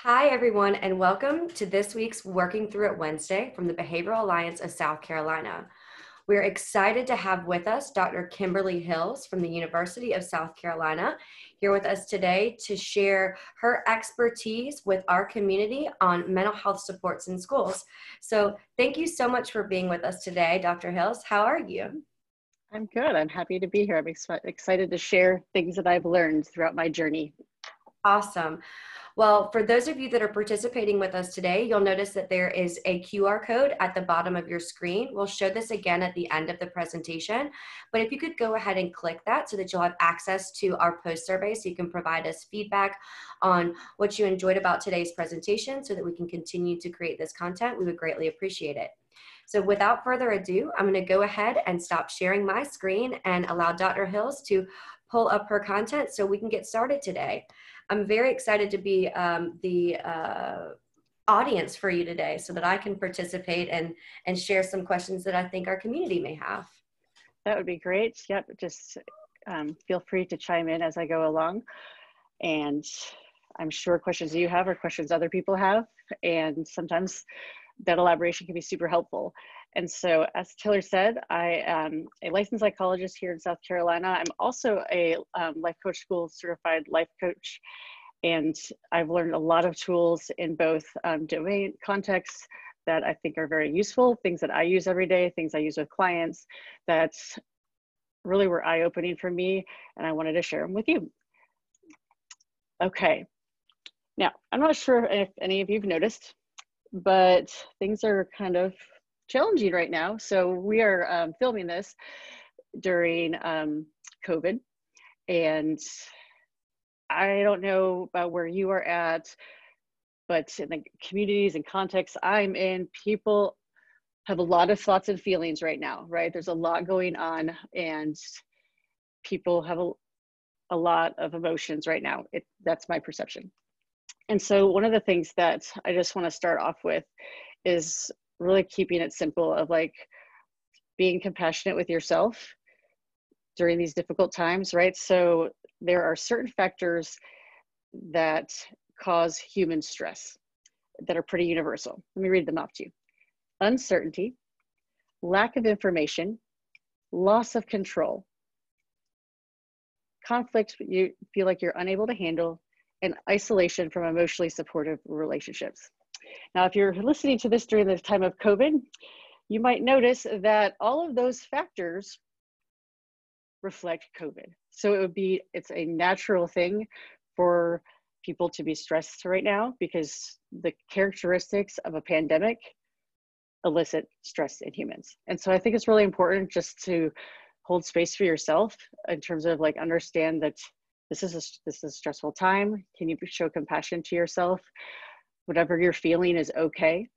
Hi, everyone, and welcome to this week's Working Through It Wednesday from the Behavioral Alliance of South Carolina. We're excited to have with us Dr. Kimberly Hills from the University of South Carolina here with us today to share her expertise with our community on mental health supports in schools. So thank you so much for being with us today, Dr. Hills. How are you? I'm good. I'm happy to be here. I'm excited to share things that I've learned throughout my journey. Awesome. Well, for those of you that are participating with us today, you'll notice that there is a QR code at the bottom of your screen. We'll show this again at the end of the presentation, but if you could go ahead and click that so that you'll have access to our post survey so you can provide us feedback on what you enjoyed about today's presentation so that we can continue to create this content. We would greatly appreciate it. So without further ado, I'm going to go ahead and stop sharing my screen and allow Dr. Hills to pull up her content so we can get started today. I'm very excited to be the audience for you today so that I can participate and share some questions that I think our community may have. That would be great. Yep, just feel free to chime in as I go along. And I'm sure questions you have are questions other people have. And sometimes that elaboration can be super helpful. And so, as Taylor said, I am a licensed psychologist here in South Carolina. I'm also a life coach school certified life coach. And I've learned a lot of tools in both domain contexts that I think are very useful, things that I use every day, things I use with clients that really were eye-opening for me. And I wanted to share them with you. Okay. Now, I'm not sure if any of you've noticed, but things are kind of challenging right now. So we are filming this during COVID, and I don't know about where you are at, but in the communities and contexts I'm in, people have a lot of thoughts and feelings right now, right? There's a lot going on, and people have a lot of emotions right now. That's my perception. And so one of the things that I just want to start off with is really keeping it simple of like being compassionate with yourself during these difficult times, right? So there are certain factors that cause human stress that are pretty universal. Let me read them off to you. Uncertainty, lack of information, loss of control, conflict you feel like you're unable to handle, and isolation from emotionally supportive relationships. Now, if you're listening to this during the time of COVID, you might notice that all of those factors reflect COVID. So it's a natural thing for people to be stressed right now because the characteristics of a pandemic elicit stress in humans. And so I think it's really important just to hold space for yourself in terms of like understand that this is a stressful time. Can you show compassion to yourself? Whatever you're feeling is okay.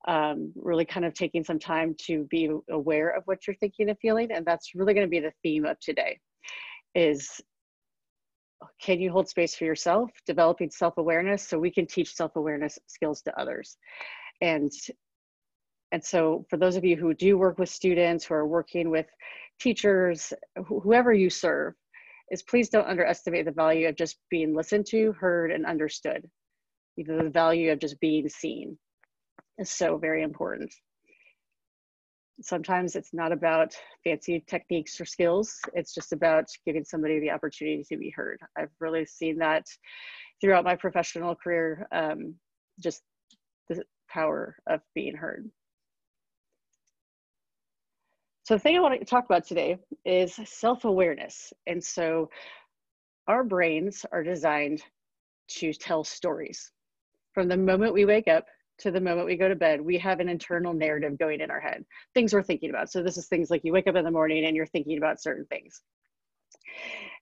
Really kind of taking some time to be aware of what you're thinking and feeling. And that's really going to be the theme of today is, can you hold space for yourself, developing self-awareness so we can teach self-awareness skills to others. And so for those of you who do work with students, who are working with teachers, whoever you serve, is please don't underestimate the value of just being listened to, heard, and understood. Even the value of just being seen is so very important. Sometimes it's not about fancy techniques or skills. It's just about giving somebody the opportunity to be heard. I've really seen that throughout my professional career, just the power of being heard. So the thing I want to talk about today is self-awareness. And so our brains are designed to tell stories. From the moment we wake up to the moment we go to bed, we have an internal narrative going in our head, things we're thinking about. So this is things like you wake up in the morning and you're thinking about certain things.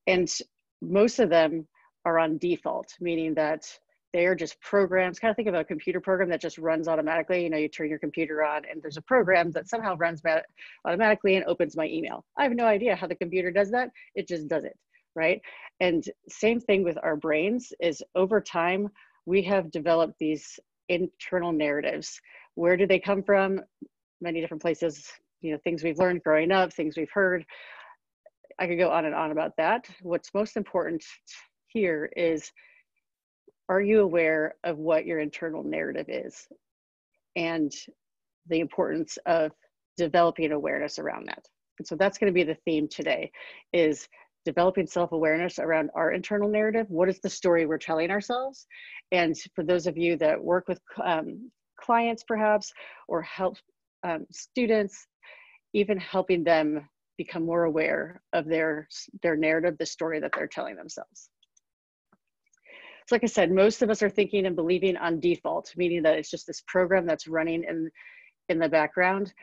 And most of them are on default, meaning that they are just programs. Kind of think of a computer program that just runs automatically. You know, you turn your computer on and there's a program that somehow runs automatically and opens my email. I have no idea how the computer does that. It just does it, right? And same thing with our brains is over time, we have developed these internal narratives. Where do they come from? Many different places, you know, things we've learned growing up, things we've heard. I could go on and on about that. What's most important here is Are you aware of what your internal narrative is and the importance of developing awareness around that? And so that's going to be the theme today, is developing self-awareness around our internal narrative. What is the story we're telling ourselves? And for those of you that work with clients perhaps, or help students, even helping them become more aware of their narrative, the story that they're telling themselves. So like I said, most of us are thinking and believing on default, meaning that it's just this program that's running in the background,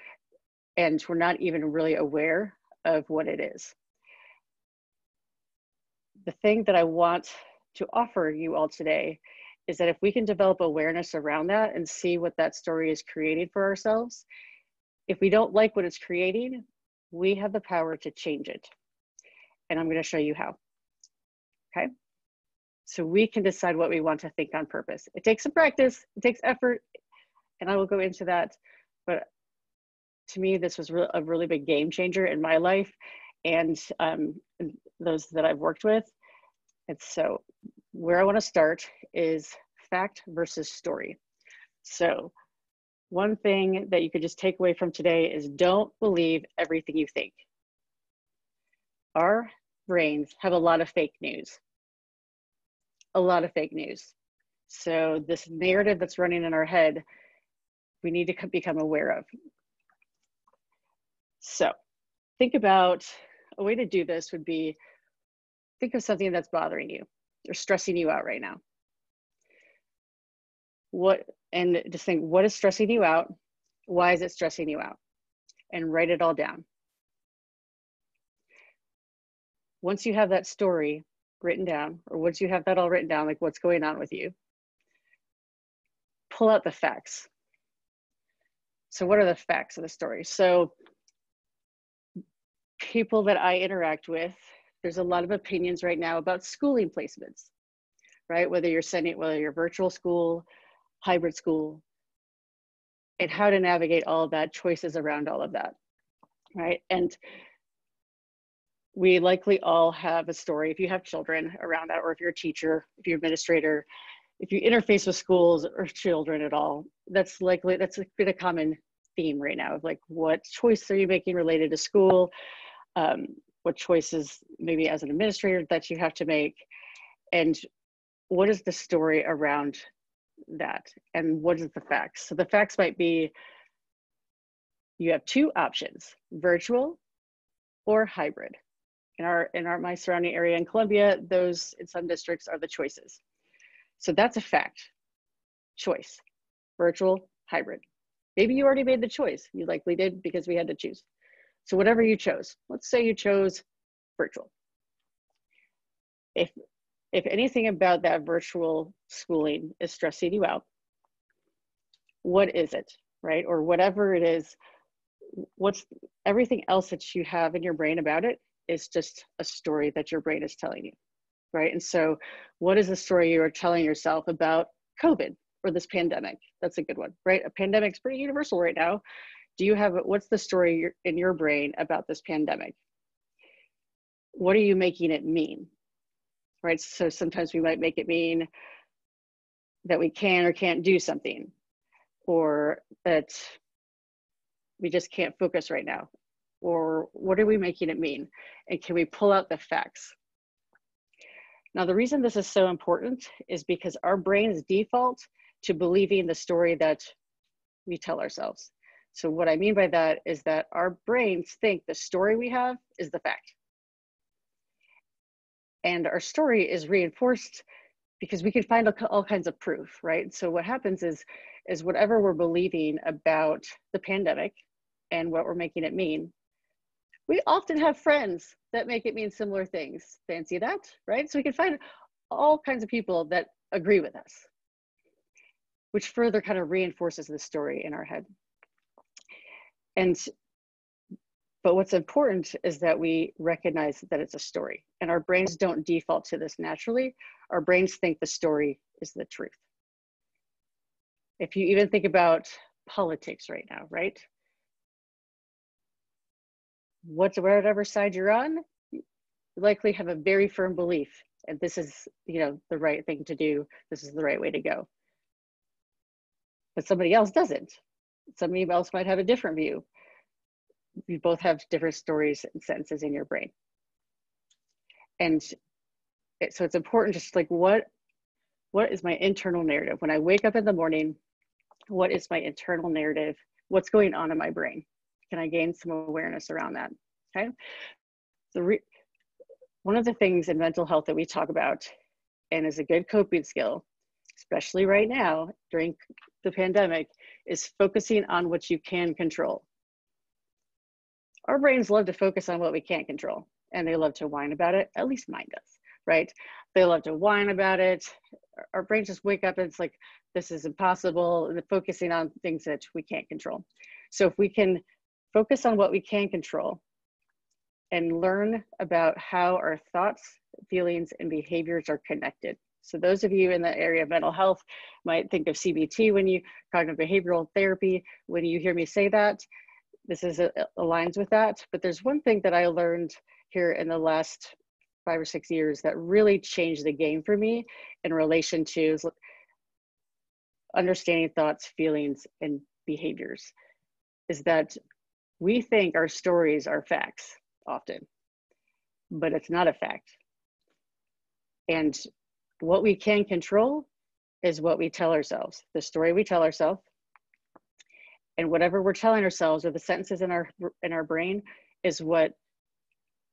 and we're not even really aware of what it is. The thing that I want to offer you all today is that if we can develop awareness around that and see what that story is creating for ourselves, if we don't like what it's creating, we have the power to change it. And I'm going to show you how. Okay? So we can decide what we want to think on purpose. It takes some practice, it takes effort, and I will go into that. But to me, this was a really big game changer in my life and those that I've worked with. And so where I want to start is fact versus story. So one thing that you could just take away from today is don't believe everything you think. Our brains have a lot of fake news. A lot of fake news. So this narrative that's running in our head, we need to become aware of. So think about, a way to do this would be, think of something that's bothering you or stressing you out right now. And just think, what is stressing you out? Why is it stressing you out? And write it all down. Once you have that story written down, or once you have that all written down, like what's going on with you, pull out the facts. So what are the facts of the story? So people that I interact with, there's a lot of opinions right now about schooling placements, right? Whether you're virtual school, hybrid school, and how to navigate all of that, choices around all of that, right? And we likely all have a story, if you have children around that, or if you're a teacher, if you're an administrator, if you interface with schools or children at all, that's been a common theme right now of like, what choice are you making related to school? What choices maybe as an administrator that you have to make? And what is the story around that? And what is the facts? So the facts might be, you have two options, virtual or hybrid. In my surrounding area in Columbia, those in some districts are the choices. So that's a fact. Choice, virtual, hybrid. Maybe you already made the choice. You likely did because we had to choose. So whatever you chose, let's say you chose virtual. If anything about that virtual schooling is stressing you out, what is it, right? Or whatever it is, what's everything else that you have in your brain about it is just a story that your brain is telling you, right? And so what is the story you are telling yourself about COVID or this pandemic? That's a good one, right? A pandemic's pretty universal right now. What's the story in your brain about this pandemic? What are you making it mean, right? So sometimes we might make it mean that we can or can't do something, or that we just can't focus right now. Or what are we making it mean? And can we pull out the facts? Now, the reason this is so important is because our brains default to believing the story that we tell ourselves. So what I mean by that is that our brains think the story we have is the fact. And our story is reinforced because we can find all kinds of proof, right? So what happens is whatever we're believing about the pandemic and what we're making it mean, we often have friends that make it mean similar things. Fancy that, right? So we can find all kinds of people that agree with us, which further kind of reinforces the story in our head. But what's important is that we recognize that it's a story, and our brains don't default to this naturally. Our brains think the story is the truth. If you even think about politics right now, right? Whatever side you're on, you likely have a very firm belief and this is, you know, the right thing to do. This is the right way to go. But somebody else doesn't. Somebody else might have a different view. You both have different stories and sentences in your brain. And so it's important, just like, what is my internal narrative? When I wake up in the morning, what is my internal narrative? What's going on in my brain? Can I gain some awareness around that? Okay. One of the things in mental health that we talk about, and is a good coping skill, especially right now during the pandemic, is focusing on what you can control. Our brains love to focus on what we can't control, and they love to whine about it. At least mine does, right? They love to whine about it. Our brains just wake up and it's like, this is impossible, and focusing on things that we can't control. So if we can focus on what we can control and learn about how our thoughts, feelings, and behaviors are connected. So those of you in the area of mental health might think of CBT when you, cognitive behavioral therapy, when you hear me say that, this is aligns with that. But there's one thing that I learned here in the last 5 or 6 years that really changed the game for me in relation to understanding thoughts, feelings, and behaviors, is that we think our stories are facts often, but it's not a fact. And what we can control is what we tell ourselves, the story we tell ourselves, and whatever we're telling ourselves, or the sentences in our brain, is what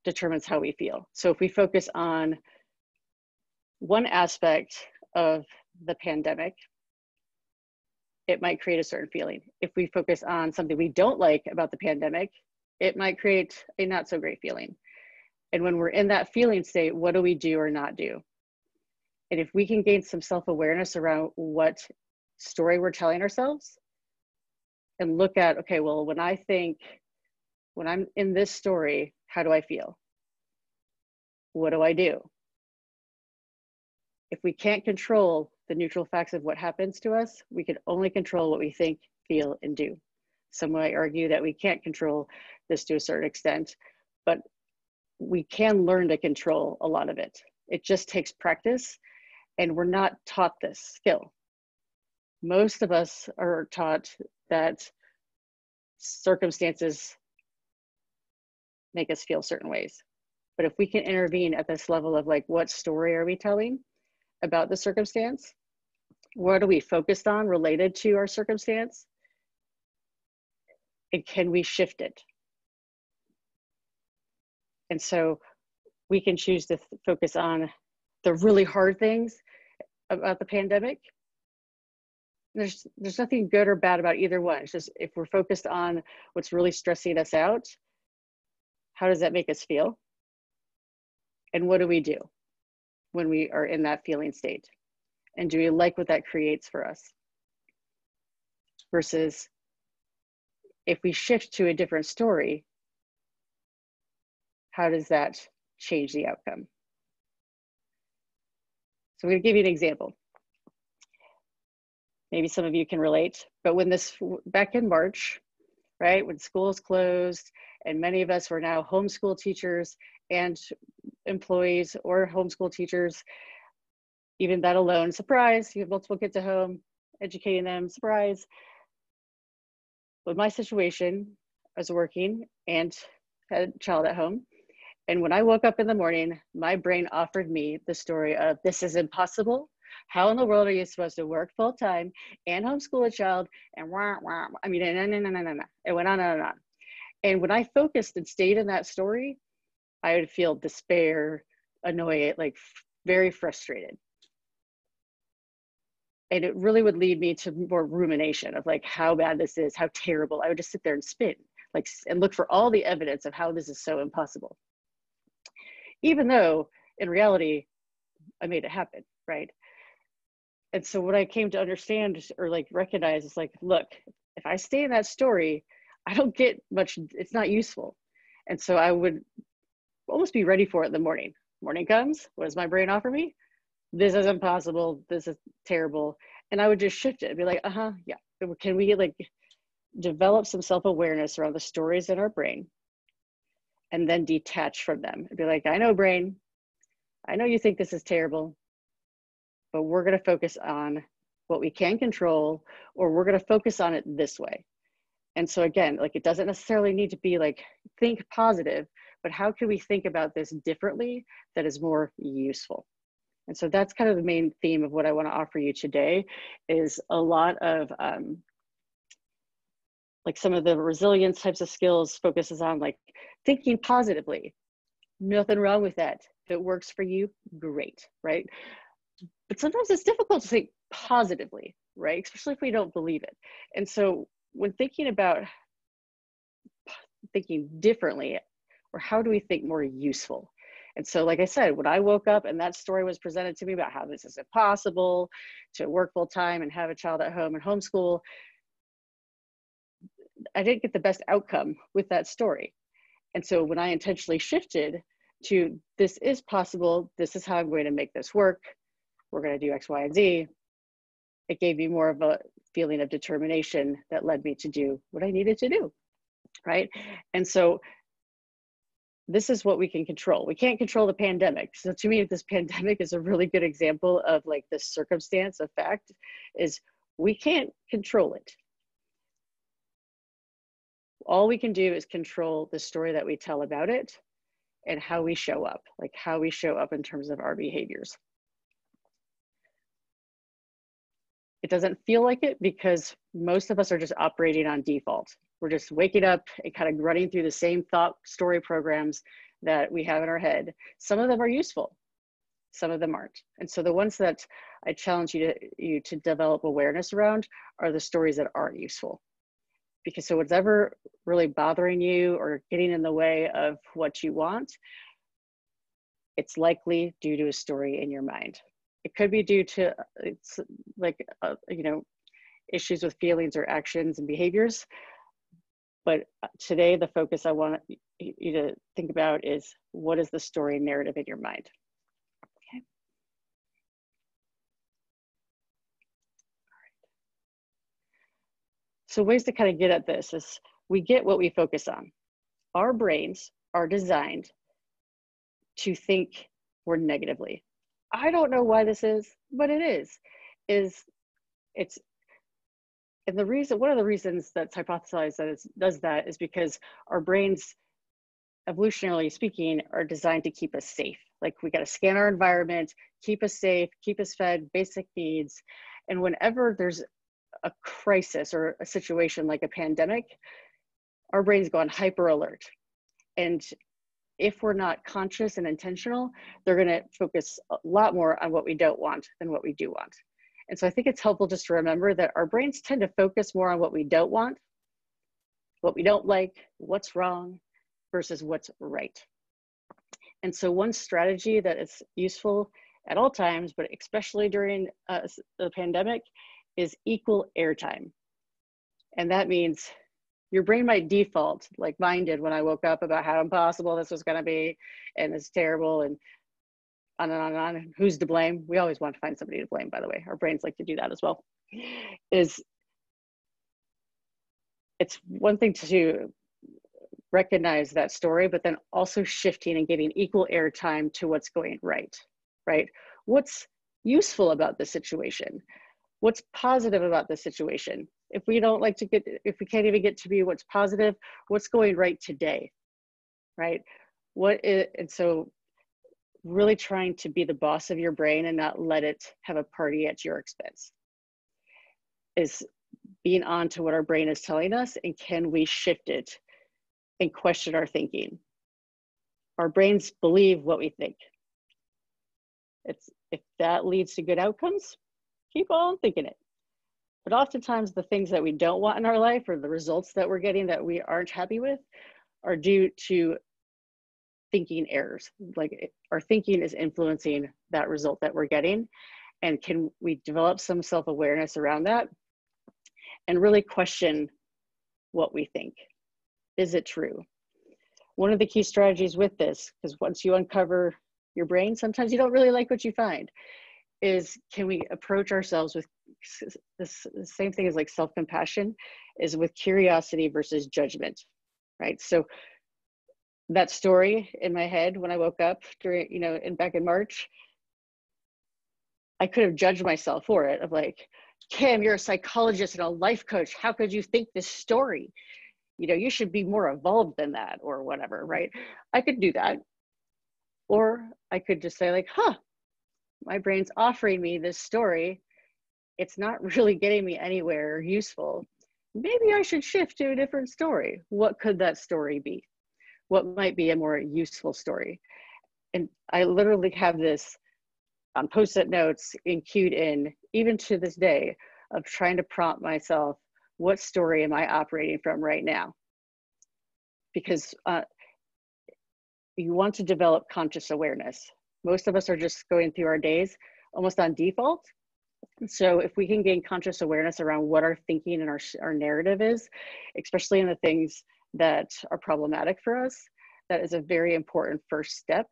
determines how we feel. So if we focus on one aspect of the pandemic, it might create a certain feeling. If we focus on something we don't like about the pandemic, it might create a not so great feeling. And when we're in that feeling state, what do we do or not do? And if we can gain some self-awareness around what story we're telling ourselves, and look at, okay, well, when I'm in this story, how do I feel? What do I do? If we can't control the neutral facts of what happens to us, we can only control what we think, feel, and do. Some might argue that we can't control this to a certain extent, but we can learn to control a lot of it. It just takes practice, and we're not taught this skill. Most of us are taught that circumstances make us feel certain ways. But if we can intervene at this level of like, what story are we telling about the circumstance? What are we focused on related to our circumstance? And can we shift it? And so we can choose to focus on the really hard things about the pandemic. There's nothing good or bad about either one. It's just, if we're focused on what's really stressing us out, how does that make us feel? And what do we do when we are in that feeling state? And do we like what that creates for us? Versus if we shift to a different story, how does that change the outcome? So I'm going to give you an example. Maybe some of you can relate, but when back in March, right, when schools closed and many of us were now homeschool teachers and employees or homeschool teachers, even that alone, surprise, you have multiple kids at home, educating them, surprise. With my situation, I was working and had a child at home. And when I woke up in the morning, my brain offered me the story of, this is impossible. How in the world are you supposed to work full time and homeschool a child? And I mean, no. It went on and on. And when I focused and stayed in that story, I would feel despair, annoyed, like very frustrated. And it really would lead me to more rumination of like how bad this is, how terrible. I would just sit there and spin, like, and look for all the evidence of how this is so impossible. Even though in reality, I made it happen, right? And so what I came to understand or like recognize is like, look, if I stay in that story, I don't get much, it's not useful. And so I would almost be ready for it in the morning. Morning comes, what does my brain offer me? This is impossible, this is terrible. And I would just shift it and be like, yeah. Can we like develop some self-awareness around the stories in our brain and then detach from them and be like, I know brain, I know you think this is terrible, but we're going to focus on what we can control, or we're going to focus on it this way. And so again, like, it doesn't necessarily need to be like, think positive, but how can we think about this differently that is more useful? And so that's kind of the main theme of what I want to offer you today, is a lot of like some of the resilience types of skills focuses on like thinking positively. Nothing wrong with that. If it works for you, great, right? But sometimes it's difficult to think positively, right? Especially if we don't believe it. And so when thinking about thinking differently, or how do we think more useful? And so, like I said, when I woke up and that story was presented to me about how this is impossible to work full time and have a child at home and homeschool, I didn't get the best outcome with that story. And so when I intentionally shifted to, this is possible, this is how I'm going to make this work, we're going to do X, Y, and Z, it gave me more of a feeling of determination that led me to do what I needed to do, right? And so this is what we can control. We can't control the pandemic. So to me, this pandemic is a really good example of like the circumstance of fact, is we can't control it. All we can do is control the story that we tell about it and how we show up, like how we show up in terms of our behaviors. It doesn't feel like it because most of us are just operating on default. We're just waking up and kind of running through the same thought story programs that we have in our head. Some of them are useful, some of them aren't. And so the ones that I challenge you to develop awareness around are the stories that aren't useful. Because so whatever really bothering you or getting in the way of what you want, it's likely due to a story in your mind. It could be due to, it's like, you know, issues with feelings or actions and behaviors. But today, the focus I want you to think about is, what is the story narrative in your mind? Okay. So ways to kind of get at this is, we get what we focus on. Our brains are designed to think more negatively. I don't know why this is, but it is. And the reason, one of the reasons that's hypothesized that it does that is because our brains, evolutionarily speaking, are designed to keep us safe. Like, we got to scan our environment, keep us safe, keep us fed, basic needs. And whenever there's a crisis or a situation like a pandemic, our brains go on hyper alert. And if we're not conscious and intentional, they're going to focus a lot more on what we don't want than what we do want. And so I think it's helpful just to remember that our brains tend to focus more on what we don't want, what we don't like, what's wrong, versus what's right. And so one strategy that is useful at all times, but especially during the pandemic, is equal airtime. And that means your brain might default, like mine did when I woke up, about how impossible this was going to be, and it's terrible, and on and on and on. And who's to blame? We always want to find somebody to blame, by the way. Our brains like to do that as well. It's one thing to recognize that story, but then also shifting and giving equal airtime to what's going right, right? What's useful about the situation? What's positive about the situation? If we don't like to get, if we can't even get to be what's positive, what's going right today, right? And so really trying to be the boss of your brain and not let it have a party at your expense is being on to what our brain is telling us, and can we shift it and question our thinking? Our brains believe what we think. If that leads to good outcomes, keep on thinking it. But oftentimes the things that we don't want in our life, or the results that we're getting that we aren't happy with, are due to thinking errors. Like, our thinking is influencing that result that we're getting. And can we develop some self-awareness around that and really question what we think? Is it true? One of the key strategies with this, because once you uncover your brain, sometimes you don't really like what you find, is, can we approach ourselves with the same thing as like self-compassion, is with curiosity versus judgment, right? So that story in my head when I woke up during, back in March, I could have judged myself for it of like, Kim, you're a psychologist and a life coach. How could you think this story? You should be more evolved than that or whatever, right? I could do that. Or I could just say like, my brain's offering me this story. It's not really getting me anywhere useful. Maybe I should shift to a different story. What could that story be? What might be a more useful story? And I literally have this on post-it notes and cued in, even to this day, of trying to prompt myself, what story am I operating from right now? Because you want to develop conscious awareness. Most of us are just going through our days almost on default. So if we can gain conscious awareness around what our thinking and our narrative is, especially in the things that are problematic for us, that is a very important first step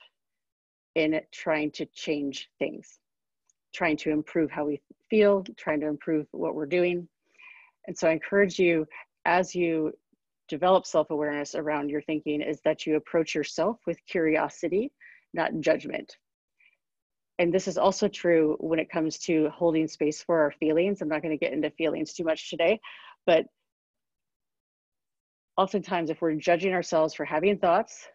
in trying to change things, trying to improve how we feel, trying to improve what we're doing. And so I encourage you, as you develop self-awareness around your thinking, is that you approach yourself with curiosity, not judgment. And this is also true when it comes to holding space for our feelings. I'm not going to get into feelings too much today, but oftentimes if we're judging ourselves for having thoughts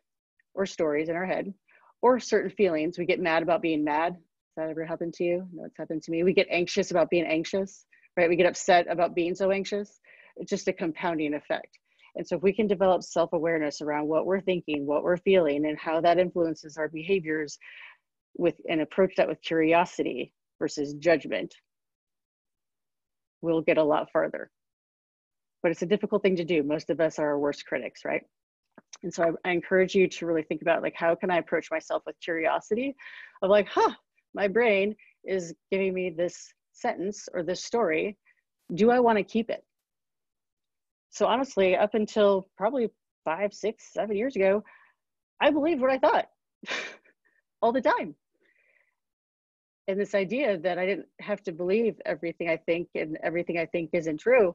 or stories in our head or certain feelings, we get mad about being mad. Has that ever happened to you? No, it's happened to me. We get anxious about being anxious, right? We get upset about being so anxious. It's just a compounding effect. And so if we can develop self-awareness around what we're thinking, what we're feeling, and how that influences our behaviors, and approach that with curiosity versus judgment, we'll get a lot farther. But it's a difficult thing to do. Most of us are our worst critics, right? And so I encourage you to really think about like, how can I approach myself with curiosity of like, my brain is giving me this sentence or this story. Do I want to keep it? So honestly, up until probably 5, 6, 7 years ago, I believed what I thought all the time. And this idea that I didn't have to believe everything I think and everything I think isn't true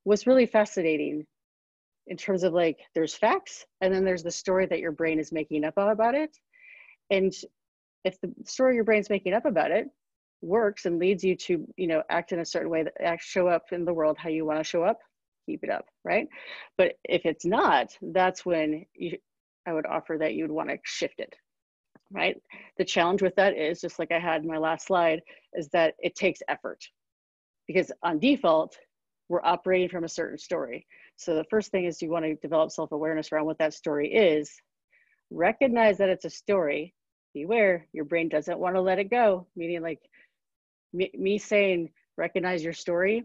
was really fascinating, in terms of like, there's facts and then there's the story that your brain is making up about it. And if the story your brain's making up about it works and leads you to, act in a certain way, that show up in the world how you want to show up, keep it up, right? But if it's not, that's when I would offer that you'd want to shift it, right? The challenge with that is, just like I had in my last slide, is that it takes effort, because on default, we're operating from a certain story. So the first thing is, you want to develop self-awareness around what that story is. Recognize that it's a story. Beware, your brain doesn't want to let it go. Meaning like me saying, recognize your story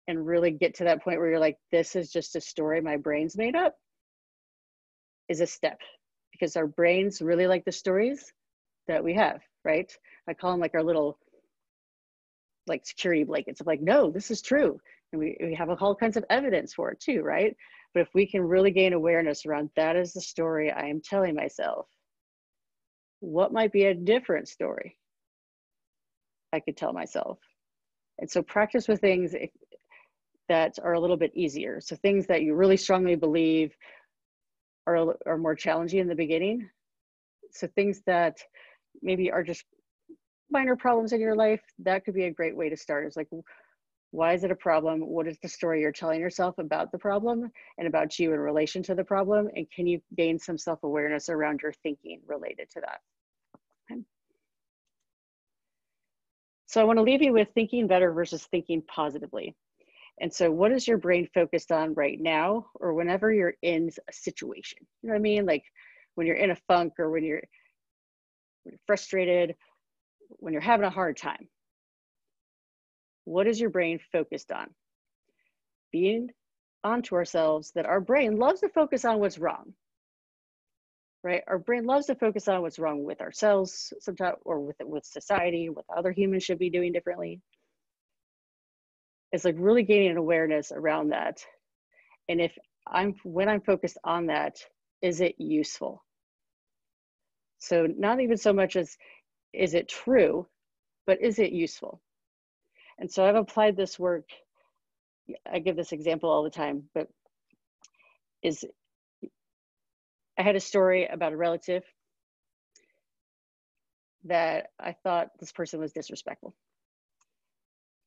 and really get to that point where you're like, this is just a story my brain's made up, is a step. Because our brains really like the stories that we have, right? I call them like our little like security blankets of like, no, this is true. And we have all kinds of evidence for it too, right? But if we can really gain awareness around, that is the story I am telling myself, what might be a different story I could tell myself? And so practice with things that are a little bit easier. So things that you really strongly believe are more challenging in the beginning. So things that maybe are just minor problems in your life, that could be a great way to start. It's like, why is it a problem? What is the story you're telling yourself about the problem and about you in relation to the problem? And can you gain some self-awareness around your thinking related to that? Okay. So I want to leave you with thinking better versus thinking positively. And so what is your brain focused on right now, or whenever you're in a situation? You know what I mean? Like when you're in a funk, or when you're frustrated, when you're having a hard time. What is your brain focused on? Being onto ourselves that our brain loves to focus on what's wrong, right? Our brain loves to focus on what's wrong with ourselves sometimes, or with society, what other humans should be doing differently. It's like really gaining an awareness around that. And when I'm focused on that, is it useful? So not even so much as, is it true, but is it useful? And so I've applied this work. I give this example all the time, but I had a story about a relative that I thought this person was disrespectful.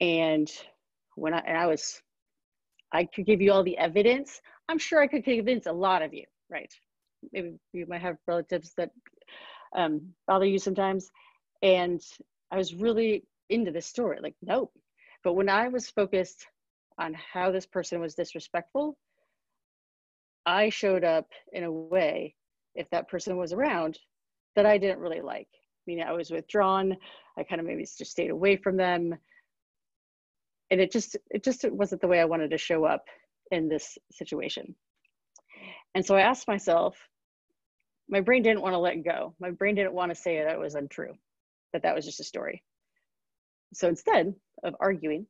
And I could give you all the evidence. I'm sure I could convince a lot of you, right? Maybe you might have relatives that bother you sometimes. And I was really into this story, like, nope. But when I was focused on how this person was disrespectful, I showed up in a way, if that person was around, that I didn't really like. Meaning I was withdrawn. I kind of maybe just stayed away from them. And it wasn't the way I wanted to show up in this situation. And so I asked myself, my brain didn't want to let go. My brain didn't want to say that it was untrue, that was just a story. So instead of arguing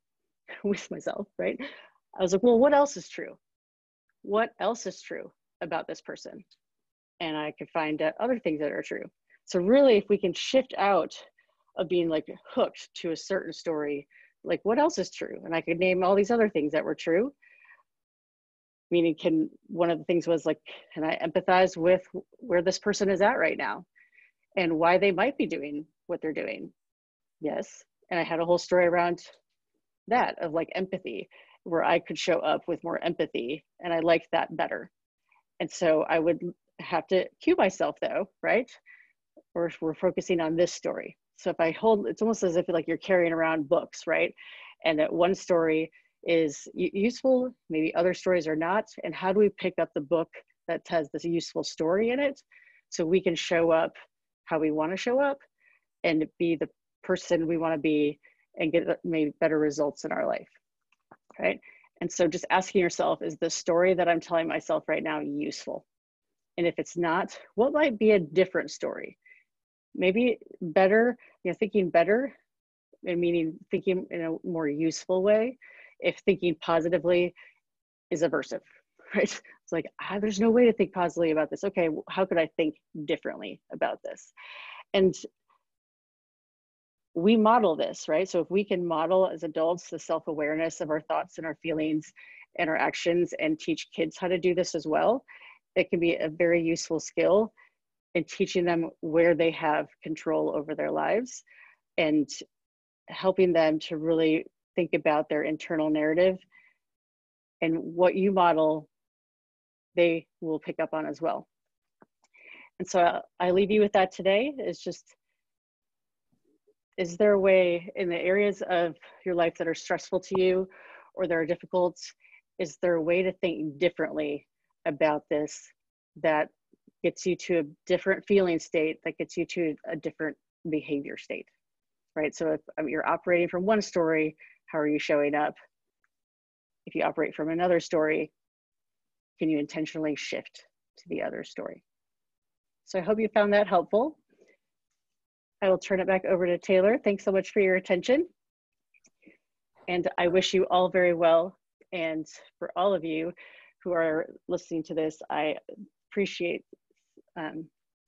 with myself, right, I was like, well, what else is true? What else is true about this person? And I could find other things that are true. So really, if we can shift out of being like hooked to a certain story, like what else is true? And I could name all these other things that were true. Meaning, one of the things was like, can I empathize with where this person is at right now and why they might be doing what they're doing? Yes. And I had a whole story around that of like empathy, where I could show up with more empathy, and I liked that better. And so I would have to cue myself though, right? Or we're focusing on this story. So if I hold, it's almost as if like you're carrying around books, right? And that one story is useful, maybe other stories are not. And how do we pick up the book that has this useful story in it so we can show up how we want to show up and be the person we want to be and get maybe better results in our life, right? And so just asking yourself, is the story that I'm telling myself right now useful? And if it's not, what might be a different story? Maybe better, thinking better, and meaning thinking in a more useful way. If thinking positively is aversive, right? It's like, there's no way to think positively about this. Okay, how could I think differently about this? And we model this, right? So if we can model as adults the self-awareness of our thoughts and our feelings and our actions and teach kids how to do this as well, it can be a very useful skill in teaching them where they have control over their lives and helping them to really think about their internal narrative, and what you model, they will pick up on as well. And so I leave you with that today. Is just, is there a way in the areas of your life that are stressful to you or that are difficult, is there a way to think differently about this that gets you to a different feeling state, that gets you to a different behavior state, right? So if you're operating from one story, how are you showing up? If you operate from another story, can you intentionally shift to the other story? So I hope you found that helpful. I will turn it back over to Taylor. Thanks so much for your attention. And I wish you all very well. And for all of you who are listening to this, I appreciate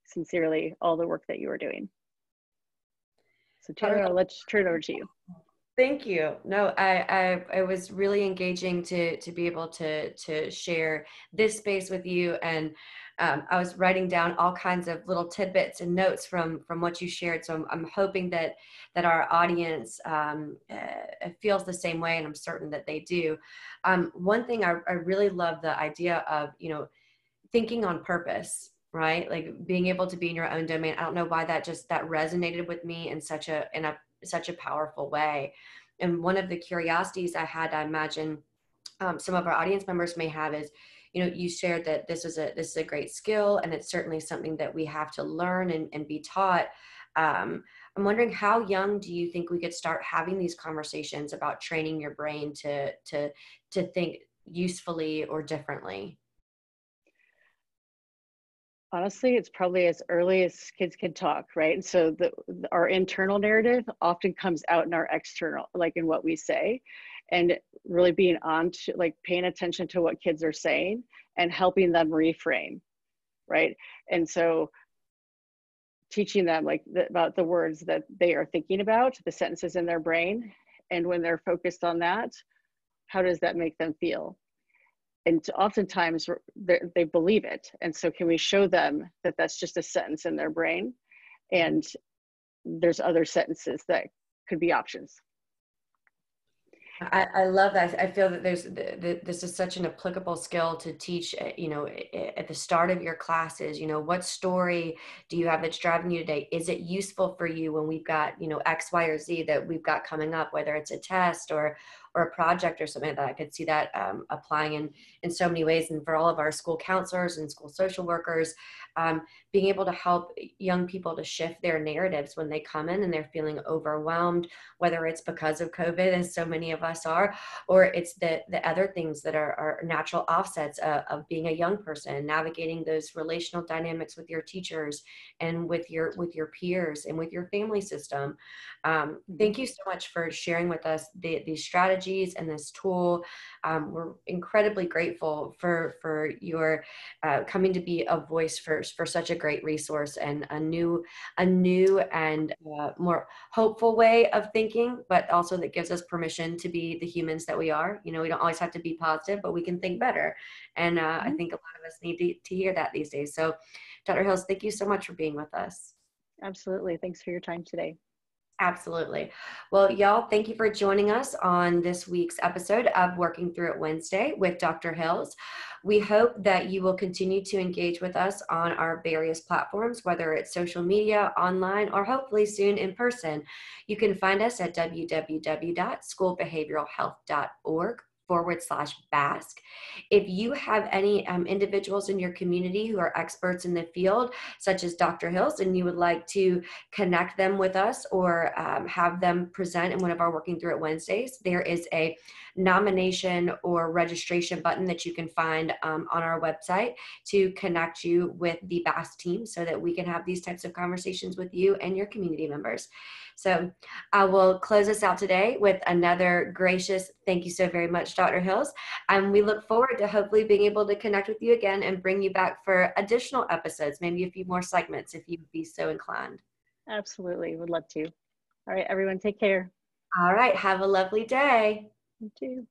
sincerely all the work that you are doing. So Taylor, I'll turn it over to you. Thank you. No, I was really engaging to be able to share this space with you, and I was writing down all kinds of little tidbits and notes from what you shared. So I'm hoping that our audience feels the same way, and I'm certain that they do. One thing I really love the idea of, thinking on purpose, right? Like being able to be in your own domain. I don't know why that resonated with me in such a powerful way. And one of the curiosities I had, I imagine some of our audience members may have, is, you shared that this is a great skill, and it's certainly something that we have to learn and be taught. I'm wondering, how young do you think we could start having these conversations about training your brain to think usefully or differently? Honestly, it's probably as early as kids can talk, right? And so our internal narrative often comes out in our external, like in what we say, and really being on to, like, paying attention to what kids are saying and helping them reframe, right? And so teaching them about the words that they are thinking about, the sentences in their brain, and when they're focused on that, how does that make them feel? And oftentimes they believe it. And so can we show them that that's just a sentence in their brain, and there's other sentences that could be options. I love that. I feel that this is such an applicable skill to teach, at the start of your classes. What story do you have that's driving you today? Is it useful for you when we've got, X, Y, or Z that we've got coming up, whether it's a test or a project or something like that? I could see that applying in so many ways. And for all of our school counselors and school social workers, being able to help young people to shift their narratives when they come in and they're feeling overwhelmed, whether it's because of COVID, as so many of us are, or it's the other things that are natural offsets of being a young person, navigating those relational dynamics with your teachers and with your peers and with your family system. Thank you so much for sharing with us these strategies and this tool. We're incredibly grateful for your coming to be a voice for such a great resource and a new and more hopeful way of thinking, but also that gives us permission to be the humans that we are. We don't always have to be positive, but we can think better. And I think a lot of us need to hear that these days. So Dr. Hills, thank you so much for being with us. Absolutely. Thanks for your time today. Absolutely. Well, y'all, thank you for joining us on this week's episode of Working Through It Wednesday with Dr. Hills. We hope that you will continue to engage with us on our various platforms, whether it's social media, online, or hopefully soon in person. You can find us at www.schoolbehavioralhealth.org/BASK. If you have any individuals in your community who are experts in the field, such as Dr. Hills, and you would like to connect them with us or have them present in one of our Working Through It Wednesdays, there is a nomination or registration button that you can find on our website to connect you with the BASK team so that we can have these types of conversations with you and your community members. So I will close us out today with another gracious thank you so very much, Dr. Hills. And we look forward to hopefully being able to connect with you again and bring you back for additional episodes, maybe a few more segments if you'd be so inclined. Absolutely. Would love to. All right, everyone, take care. All right. Have a lovely day. You too.